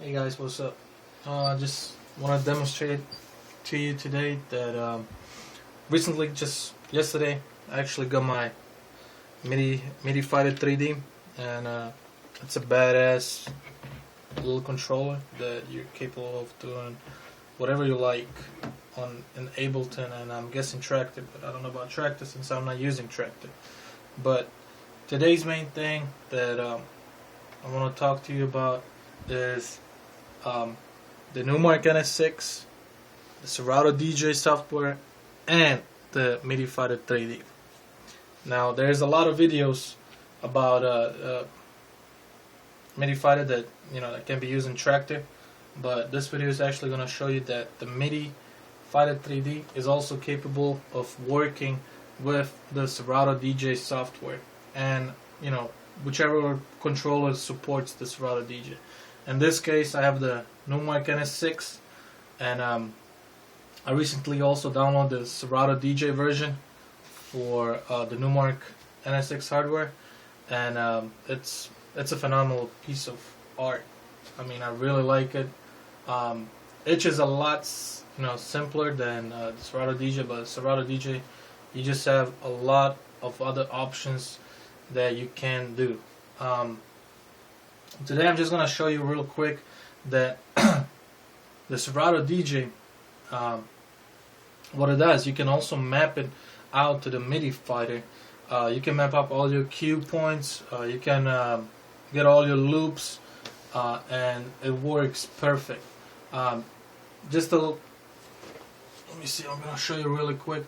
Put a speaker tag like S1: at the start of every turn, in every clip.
S1: Hey guys, what's up? Just want to demonstrate to you today that recently, just yesterday, I actually got my MidiFighter3D, and it's a badass little controller that you're capable of doing whatever you like on an Ableton, and I'm guessing Tractor, but I don't know about Tractor since I'm not using Tractor. But today's main thing that I want to talk to you about is the Numark NS6, the Serato DJ software, and the MidiFighter3D. Now, there's a lot of videos about MidiFighter that that can be used in Tractor, but this video is actually going to show you that the MidiFighter3D is also capable of working with the Serato DJ software, and whichever controller supports the Serato DJ. In this case, I have the Numark NS6, and I recently also downloaded the Serato DJ version for the Numark NS6 hardware, and it's a phenomenal piece of art. I mean, I really like it. It is a lot simpler than the Serato DJ, but Serato DJ, you just have a lot of other options that you can do. Today I'm just going to show you real quick that the Serato DJ, what it does, you can also map it out to the MidiFighter. You can map up all your cue points, you can get all your loops, and it works perfect. Let me see, I'm going to show you really quick.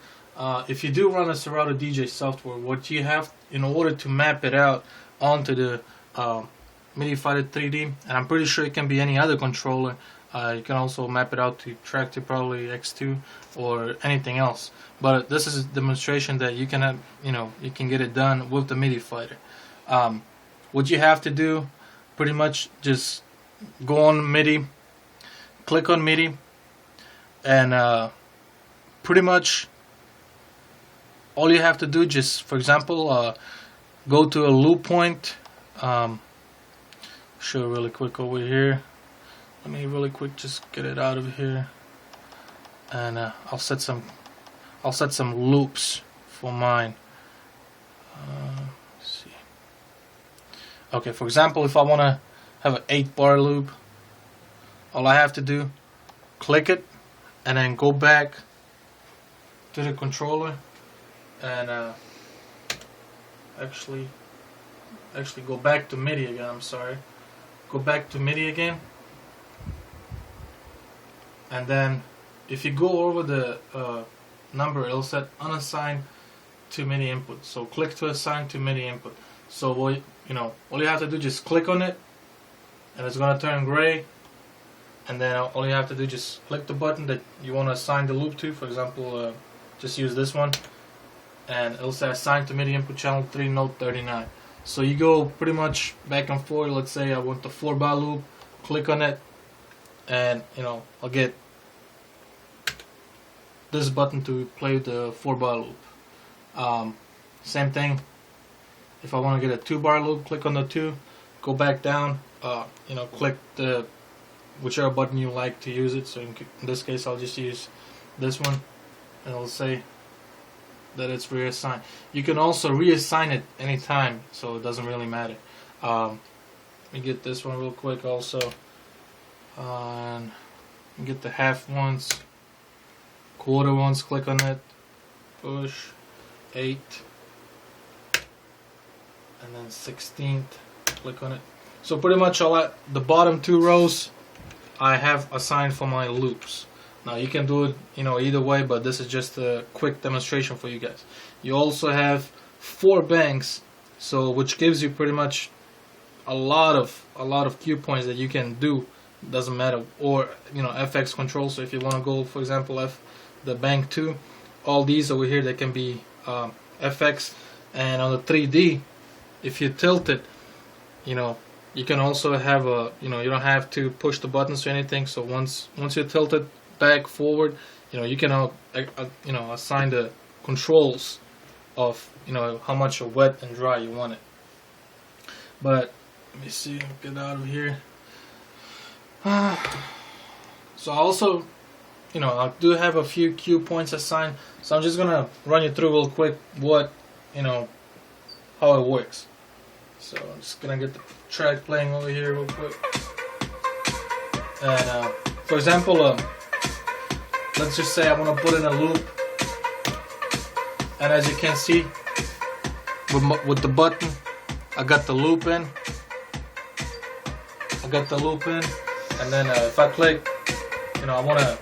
S1: If you do run a Serato DJ software, what you have in order to map it out onto the MidiFighter3D, and I'm pretty sure it can be any other controller. You can also map it out to Tractor, probably X2 or anything else. But this is a demonstration that you can have, you can get it done with the MidiFighter. What you have to do, pretty much, just go on MIDI, click on MIDI, and pretty much all you have to do, just for example, go to a loop point. Show really quick over here. Let me really quick just get it out of here, and I'll set some loops for mine. Let's see. Okay, for example, if I want to have an 8-bar loop, all I have to do, click it, and then go back to the controller, and actually go back to MIDI again. I'm sorry. Go back to MIDI again, and then if you go over the number, it'll set unassigned to MIDI input. So click to assign to MIDI input. So all you have to do, just click on it, and it's gonna turn gray. And then all you have to do, just click the button that you want to assign the loop to. For example, just use this one, and it'll say assign to MIDI input channel 3 note 39. So you go pretty much back and forth. Let's say I want the 4-bar loop, click on it, and I'll get this button to play the 4-bar loop. Same thing, if I want to get a 2-bar loop, click on the 2, go back down, click the whichever button you like to use it. So in this case, I'll just use this one, and it'll say that it's reassigned. You can also reassign it anytime, so it doesn't really matter. Let me get this one real quick also. And get the half ones, quarter ones, click on it, push, 8, and then 16th, click on it. So pretty much the bottom 2 rows I have assigned for my loops. Now you can do it either way, but this is just a quick demonstration for you guys. You also have 4 banks, so which gives you pretty much a lot of cue points that you can do. Doesn't matter, or FX control. So if you want to go, for example, the bank 2, all these over here, they can be FX. And on the 3D, if you tilt it, you can also have you don't have to push the buttons or anything. So once you tilt it back, forward, you can assign the controls of how much wet and dry you want it. But let me see, get out of here. So I also, you know, I do have a few cue points assigned, so I'm just gonna run you through real quick what, you know, how it works. So I'm just gonna get the track playing over here real quick. And for example, let's just say I want to put in a loop, and as you can see, with the button, I got the loop in. And then if I click, you know, I want a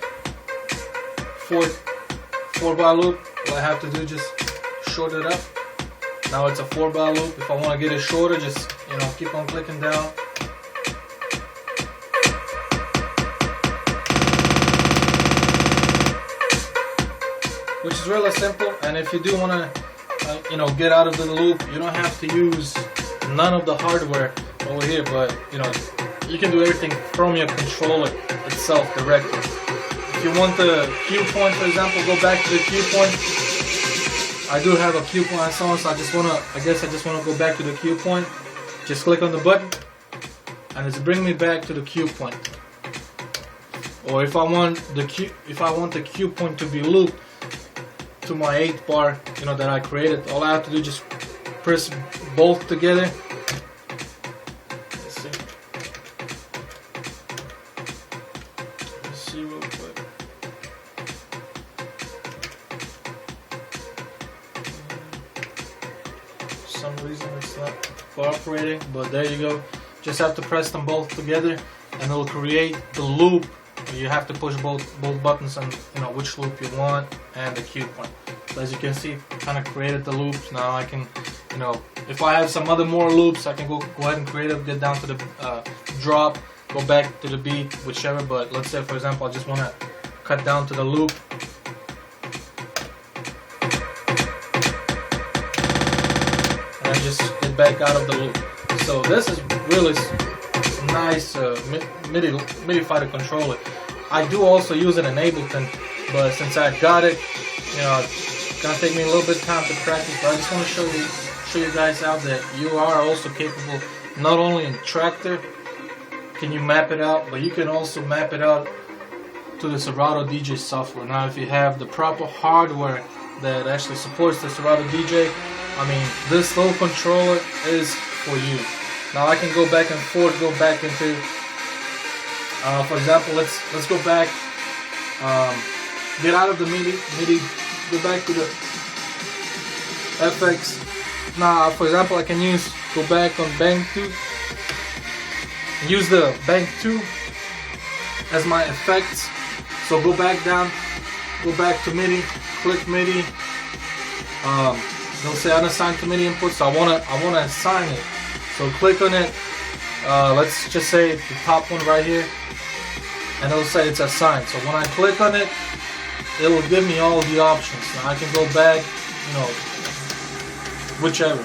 S1: 4-bar loop. What I have to do, just short it up. Now it's a 4-bar loop. If I want to get it shorter, just, you know, keep on clicking down. Which is really simple. And if you do want to, you know, get out of the loop, you don't have to use none of the hardware over here. But, you know, you can do everything from your controller itself directly. If you want the cue point, for example, go back to the cue point. I do have a cue point on, so I just want to go back to the cue point. Just click on the button, and it's bring me back to the cue point. Or if I want the cue point to be looped to my 8-bar, you know, that I created, all I have to do is just press both together. Let's see real quick. For some reason it's not cooperating, but there you go. Just have to press them both together, and it'll create the loop. You have to push both buttons on, you know, which loop you want and the cue point. So as you can see, kind of created the loops. Now I can, you know, if I have some more loops, I can go ahead and create it, get down to the drop, go back to the beat, whichever. But let's say, for example, I just want to cut down to the loop. And I just get back out of the loop. So this is really nice MIDI Fighter controller. I do also use it in Ableton, but since I got it, you know, it's gonna take me a little bit of time to practice. But I just want to show you guys out that you are also capable, not only in Tractor can you map it out, but you can also map it out to the Serato DJ software. Now, if you have the proper hardware that actually supports the Serato DJ, I mean, this little controller is for you. Now I can go back and forth, go back into, for example, let's go back, get out of the MIDI, go back to the FX. Now, for example, I can go back on Bank 2, use the Bank 2 as my effects. So go back down, go back to MIDI, click MIDI. They'll say unassigned to MIDI input, so I wanna assign it. So click on it, let's just say the top one right here, and it'll say it's assigned. So when I click on it, it will give me all the options. Now I can go back, you know, whichever.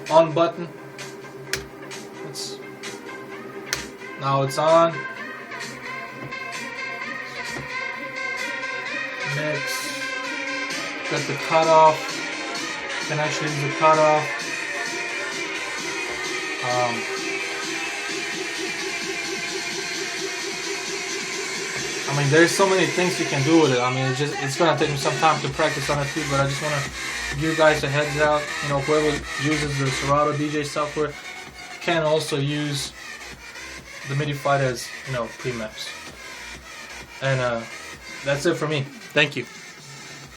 S1: On button, now it's on. Mix, got the cutoff. Can actually use the cutoff. I mean, there's so many things you can do with it. I mean, it's gonna take me some time to practice on it too, but I just wanna give you guys a heads out. You know, whoever uses the Serato DJ software can also use the MIDI Fighter as, you know, pre-maps. And that's it for me. Thank you.